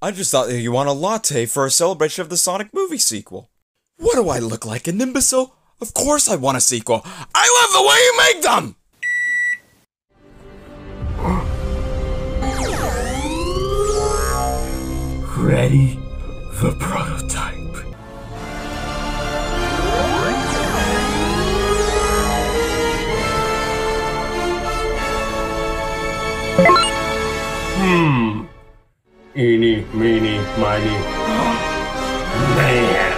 I just thought that you want a latte for a celebration of the Sonic movie sequel. What do I look like, an imbecile? Of course I want a sequel. I love the way you make them! Ready? The prototype. Eeny, meeny, miny. Man.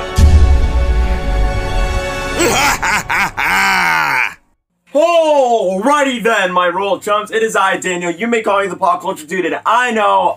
Alrighty then, my royal chums. It is I, Daniel. You may call me the Pop Culture Dude, and I know.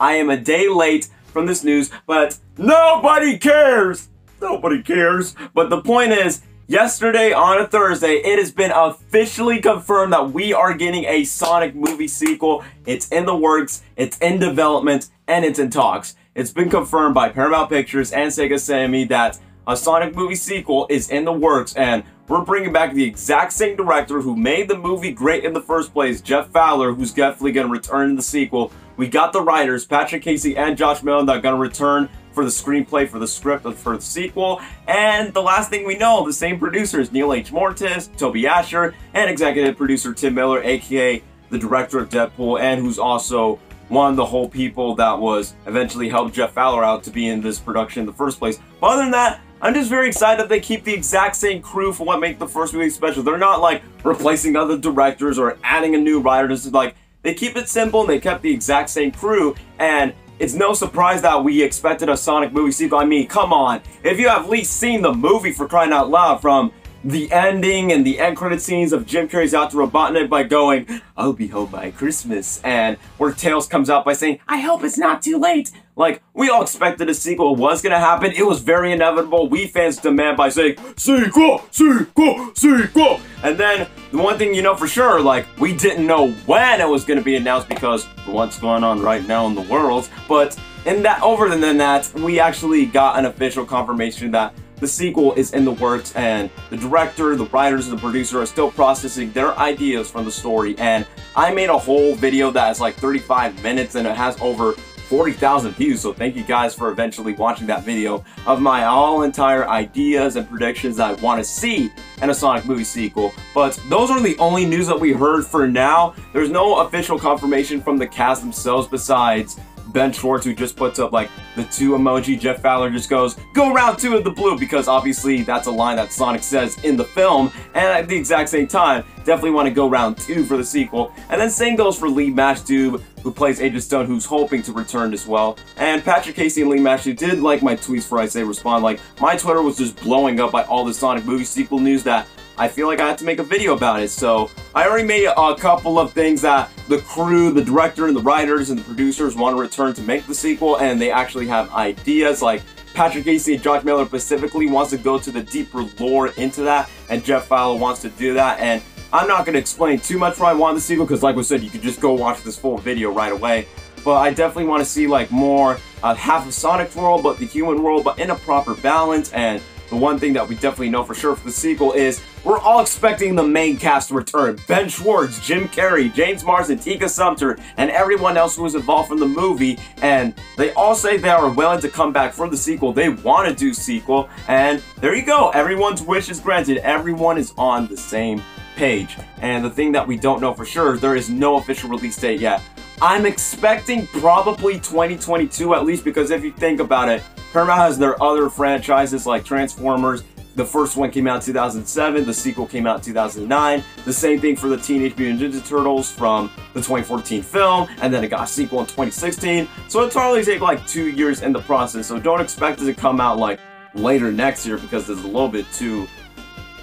I am a day late from this news, but nobody cares. Nobody cares. But the point is, yesterday on a Thursday, it has been officially confirmed that we are getting a Sonic movie sequel. It's in the works, it's in development, and it's in talks. It's been confirmed by Paramount Pictures and Sega Sammy that a Sonic movie sequel is in the works, and we're bringing back the exact same director who made the movie great in the first place, Jeff Fowler, who's definitely going to return in the sequel. We got the writers, Patrick Casey and Josh Millen, that are going to return for the screenplay, for the script, and for the sequel. And the last thing we know, the same producers, Neal H, Moritz, Toby, Ascher, and executive producer Tim Miller, aka the director of Deadpool, and who's also one of the whole people that was eventually helped Jeff Fowler out to be in this production in the first place. But other than that, I'm just very excited that they keep the exact same crew for what made the first movie special. They're not like replacing other directors or adding a new writer. This is like, they keep it simple and they kept the exact same crew, and it's no surprise that we expected a Sonic movie sequel. I mean, come on. If you have at least seen the movie, for crying out loud, from the ending and the end credit scenes of Jim Carrey's out to Robotnik by going, "I'll be home by Christmas," and where Tails comes out by saying, "I hope it's not too late." Like, we all expected a sequel was gonna happen. It was very inevitable. We fans demand by saying, "Sequel, sequel, sequel." And then, the one thing you know for sure, like, we didn't know when it was gonna be announced because of what's going on right now in the world. But other than that, we actually got an official confirmation that the sequel is in the works, and the director, the writers, and the producer are still processing their ideas from the story. And I made a whole video that is like 35 minutes, and it has over 40,000 views, so thank you guys for eventually watching that video of my entire ideas and predictions that I want to see in a Sonic movie sequel. But those are the only news that we heard for now. There's no official confirmation from the cast themselves besides Ben Schwartz, who just puts up like the 2 emoji. Jeff Fowler just goes, "Go round 2 of the blue," because obviously that's a line that Sonic says in the film, and at the exact same time, definitely want to go round 2 for the sequel. And then same goes for Lee Mashdub, who plays Agent Stone, who's hoping to return as well. And Patrick Casey and Lee Mashdub did like my tweets for I Say Respond. Like, my Twitter was just blowing up by all the Sonic movie sequel news that I feel like I had to make a video about it. So I already made a couple of things that the crew, the director, and the writers, and the producers want to return to make the sequel, and they actually have ideas. Like, Patrick Casey and Josh Miller specifically wants to go to the deeper lore into that, and Jeff Fowler wants to do that. And I'm not going to explain too much why I want the sequel, because like I said, you could just go watch this full video right away. But I definitely want to see like more half of Sonic's world, but the human world, but in a proper balance. And the one thing that we definitely know for sure for the sequel is we're all expecting the main cast to return. Ben Schwartz, Jim Carrey, James Marsden, Tika Sumpter, and everyone else who was involved from the movie. And they all say they are willing to come back for the sequel. They want to do sequel. And there you go. Everyone's wish is granted. Everyone is on the same page. And the thing that we don't know for sure, there is no official release date yet. I'm expecting probably 2022 at least, because if you think about it, Paramount has their other franchises like Transformers. The first one came out in 2007, the sequel came out in 2009. The same thing for the Teenage Mutant Ninja Turtles from the 2014 film, and then it got a sequel in 2016. So it'll probably take like 2 years in the process, so don't expect it to come out like later next year, because it's a little bit too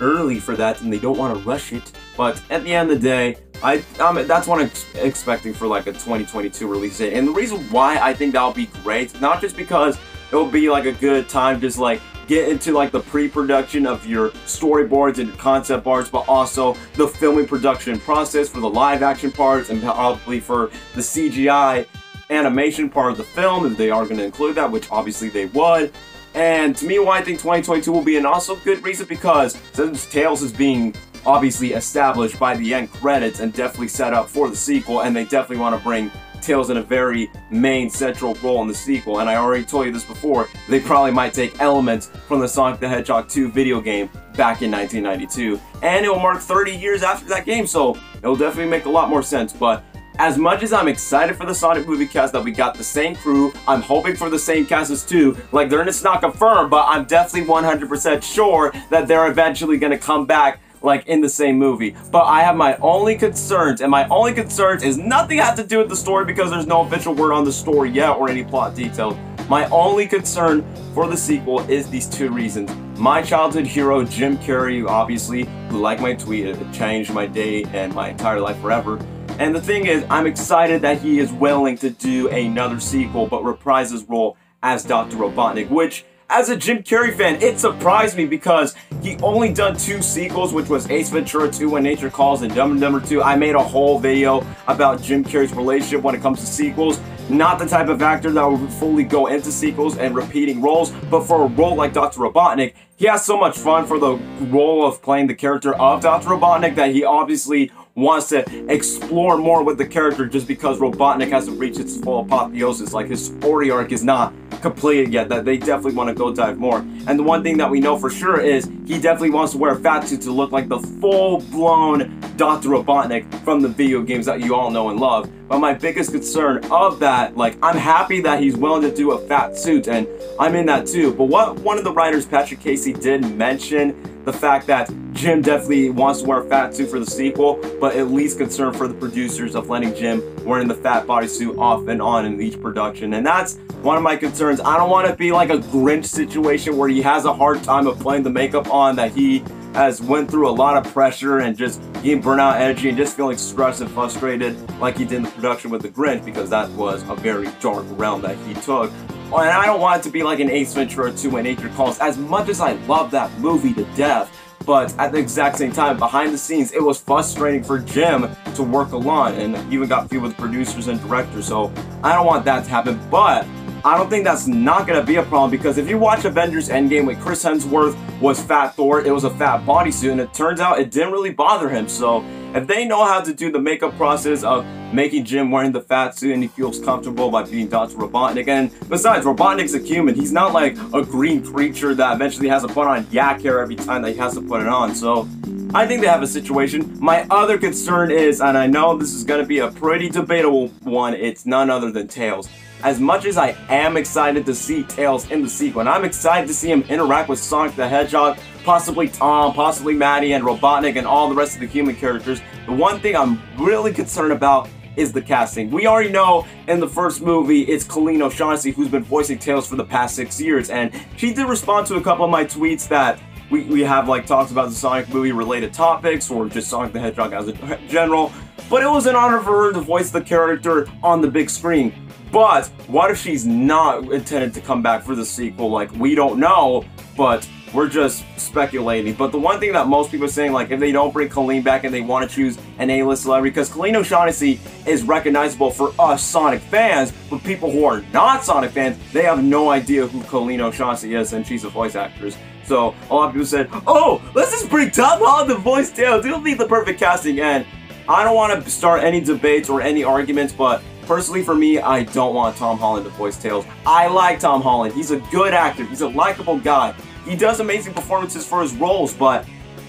early for that and they don't want to rush it. But at the end of the day, that's what I'm expecting for like a 2022 release date. And the reason why I think that'll be great, not just because it'll be like a good time just like get into like the pre-production of your storyboards and your concept arts, but also the filming production process for the live action parts, and probably for the CGI animation part of the film, if they are going to include that, which obviously they would. And to me, why I think 2022 will be an also good reason, because since Tails is being obviously established by the end credits and definitely set up for the sequel, and they definitely want to bring Tails in a very main central role in the sequel. And I already told you this before, they probably might take elements from the Sonic the Hedgehog 2 video game back in 1992. And it will mark 30 years after that game, so it will definitely make a lot more sense. But as much as I'm excited for the Sonic movie cast, that we got the same crew, I'm hoping for the same cast as 2. Like, it's not confirmed, but I'm definitely 100% sure that they're eventually going to come back, like, in the same movie. But I have my only concerns, and my only concerns is nothing has to do with the story because there's no official word on the story yet or any plot details. My only concern for the sequel is these 2 reasons. My childhood hero, Jim Carrey, obviously, who liked my tweet, it changed my day and my entire life forever. And the thing is, I'm excited that he is willing to do another sequel, but reprise his role as Dr. Robotnik, which, as a Jim Carrey fan, it surprised me because he only done 2 sequels, which was Ace Ventura 2 When Nature Calls and Dumb and Dumber 2. I made a whole video about Jim Carrey's relationship when it comes to sequels. Not the type of actor that would fully go into sequels and repeating roles, but for a role like Dr. Robotnik, he has so much fun for the role of playing the character of Dr. Robotnik that he obviously wants to explore more with the character just because Robotnik hasn't reached its full apotheosis. Like, his story arc is not completed yet, that they definitely want to go dive more. And the one thing that we know for sure is he definitely wants to wear a fat suit to look like the full-blown Dr. Robotnik from the video games that you all know and love. But my biggest concern of that, like, I'm happy that he's willing to do a fat suit, and I'm in that too. But what one of the writers, Patrick Casey, did mention the fact that Jim definitely wants to wear a fat suit for the sequel, but at least concerned for the producers of letting Jim wearing the fat bodysuit off and on in each production. And that's one of my concerns. I don't want to be like a Grinch situation where he has a hard time of playing the makeup on, that he has went through a lot of pressure and just getting burnout energy and just feeling stressed and frustrated like he did in the production with the Grinch, because that was a very dark realm that he took. And I don't want it to be like an Ace Ventura 2 When Nature Calls, as much as I love that movie to death. But at the exact same time, behind the scenes, it was frustrating for Jim to work alone, and even got feud with producers and directors. So I don't want that to happen, but I don't think that's not going to be a problem, because if you watch Avengers Endgame with Chris Hemsworth was Fat Thor, it was a fat bodysuit, and it turns out it didn't really bother him. So if they know how to do the makeup process of making Jim wearing the fat suit and he feels comfortable by being Dr. Robotnik, and besides, Robotnik's a human. He's not like a green creature that eventually has to put on yak hair every time that he has to put it on. So I think they have a situation. My other concern is, and I know this is going to be a pretty debatable one, it's none other than Tails. As much as I am excited to see Tails in the sequel, and I'm excited to see him interact with Sonic the Hedgehog, possibly Tom, possibly Maddie, and Robotnik, and all the rest of the human characters, the one thing I'm really concerned about is the casting. We already know in the first movie it's Colleen O'Shaughnessy who's been voicing Tails for the past 6 years, and she did respond to a couple of my tweets that we have like talks about the Sonic movie related topics, or just Sonic the Hedgehog as a general, but it was an honor for her to voice the character on the big screen. But what if she's not intended to come back for the sequel? Like, we don't know, but we're just speculating. But the one thing that most people are saying, like, if they don't bring Colleen back and they want to choose an A-list celebrity, because Colleen O'Shaughnessy is recognizable for us Sonic fans, but people who are not Sonic fans, they have no idea who Colleen O'Shaughnessy is, and she's a voice actress. So a lot of people said, oh, let's just bring Tom Holland to voice Tails. It'll be the perfect casting. And I don't want to start any debates or any arguments, but personally for me, I don't want Tom Holland to voice Tails. I like Tom Holland. He's a good actor. He's a likable guy. He does amazing performances for his roles, but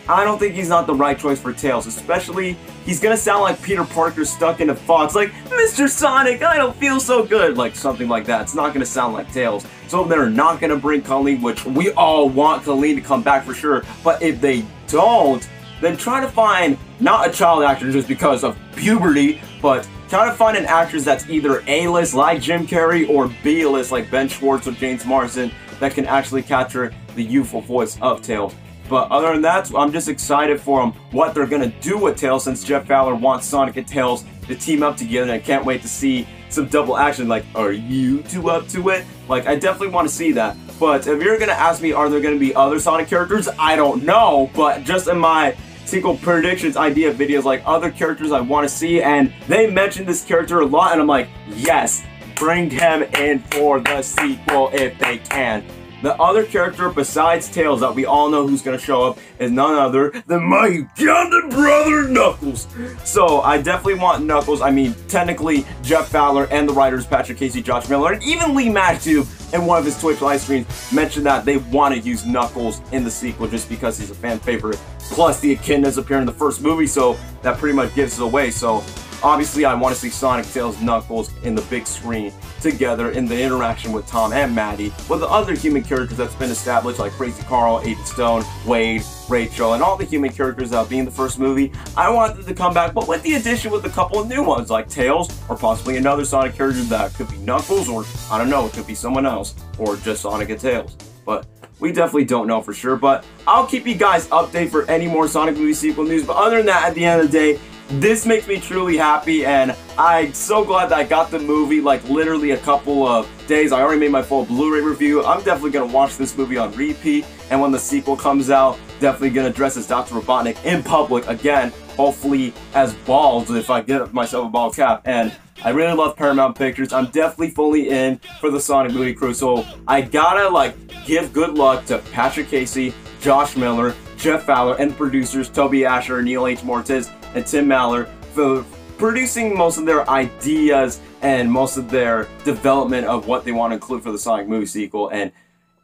I don't think he's not the right choice for Tails. Especially, he's gonna sound like Peter Parker stuck in a fox, like, Mr. Sonic, I don't feel so good, like something like that. It's not gonna sound like Tails. So they're not gonna bring Colleen, which we all want Colleen to come back for sure, but if they don't, then try to find, not a child actor just because of puberty, but try to find an actress that's either A-list like Jim Carrey or B-list like Ben Schwartz or James Marsden that can actually capture the youthful voice of Tails. But other than that, I'm just excited for them, what they're going to do with Tails, since Jeff Fowler wants Sonic and Tails to team up together, and I can't wait to see some double action, like, are you two up to it? Like, I definitely want to see that. But if you're going to ask me, are there going to be other Sonic characters? I don't know, but just in my sequel predictions idea videos, like other characters I want to see, and they mentioned this character a lot, and I'm like, yes, bring him in for the sequel if they can. The other character besides Tails that we all know who's going to show up is none other than my Ugandan brother Knuckles. So I definitely want Knuckles. I mean, technically, Jeff Fowler and the writers Patrick Casey, Josh Miller, and even Lee Matthew in one of his Twitch live streams mentioned that they want to use Knuckles in the sequel just because he's a fan favorite. Plus, the echidnas appear in the first movie, so that pretty much gives it away. So obviously, I want to see Sonic, Tails, Knuckles in the big screen together in the interaction with Tom and Maddie, with the other human characters that's been established like Crazy Carl, Aiden Stone, Wade, Rachel, and all the human characters that will be in the first movie. I want them to come back, but with the addition with a couple of new ones like Tails, or possibly another Sonic character that could be Knuckles, or I don't know, it could be someone else, or just Sonic and Tails. But we definitely don't know for sure, but I'll keep you guys updated for any more Sonic movie sequel news. But other than that, at the end of the day, this makes me truly happy, and I'm so glad that I got the movie like literally a couple of days. I already made my full Blu-ray review. I'm definitely going to watch this movie on repeat, and when the sequel comes out, definitely going to dress as Dr. Robotnik in public again, hopefully as bald if I get myself a bald cap. And I really love Paramount Pictures. I'm definitely fully in for the Sonic movie crew, so I gotta like give good luck to Patrick Casey, Josh Miller, Jeff Fowler, and producers Toby, Ascher, Neal H, Moritz, and Tim Maller for producing most of their ideas and most of their development of what they want to include for the Sonic movie sequel. And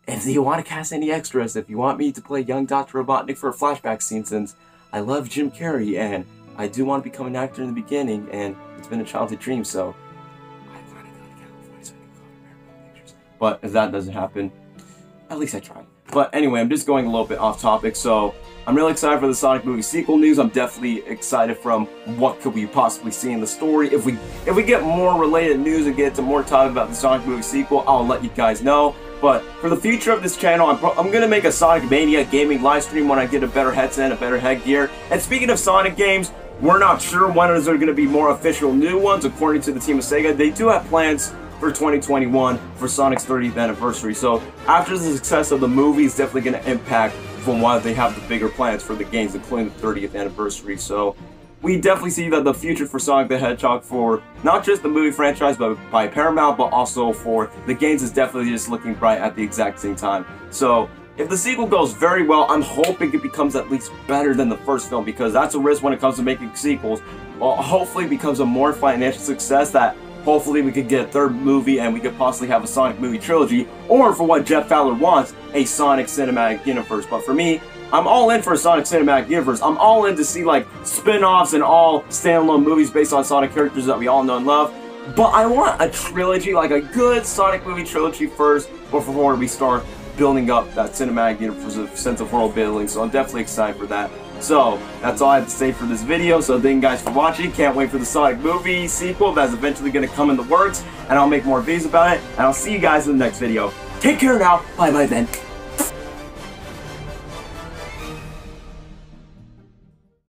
if you want to cast any extras, if you want me to play young Dr. Robotnik for a flashback scene, since I love Jim Carrey and I do want to become an actor in the beginning, and it's been a childhood dream, so I plan to go to California so I can go to Paramount Pictures. But if that doesn't happen, at least I tried. But anyway, I'm just going a little bit off topic, so I'm really excited for the Sonic movie sequel news. I'm definitely excited from what could we possibly see in the story. If we get more related news and get to more talk about the Sonic movie sequel, I'll let you guys know. But for the future of this channel, I'm going to make a Sonic Mania gaming live stream when I get a better headset and a better headgear. And speaking of Sonic games, we're not sure when is there going to be more official new ones. According to the team of Sega, they do have plans for 2021 for Sonic's 30th anniversary. So after the success of the movie, it's definitely going to impact from why they have the bigger plans for the games, including the 30th anniversary. So we definitely see that the future for Sonic the Hedgehog, for not just the movie franchise but by Paramount, but also for the games, is definitely just looking bright at the exact same time. So if the sequel goes very well, I'm hoping it becomes at least better than the first film, because that's a risk when it comes to making sequels. Well, hopefully it becomes a more financial success that hopefully we could get a third movie and we could possibly have a Sonic movie trilogy, or for what Jeff Fowler wants, a Sonic cinematic universe. But for me, I'm all in for a Sonic cinematic universe. I'm all in to see like spin-offs and all standalone movies based on Sonic characters that we all know and love. But I want a trilogy, like a good Sonic movie trilogy first, before we start building up that cinematic universe of sense of world building. So I'm definitely excited for that. So that's all I have to say for this video. So thank you guys for watching. Can't wait for the Sonic movie sequel that's eventually going to come in the works, and I'll make more videos about it, and I'll see you guys in the next video. Take care now. Bye bye then.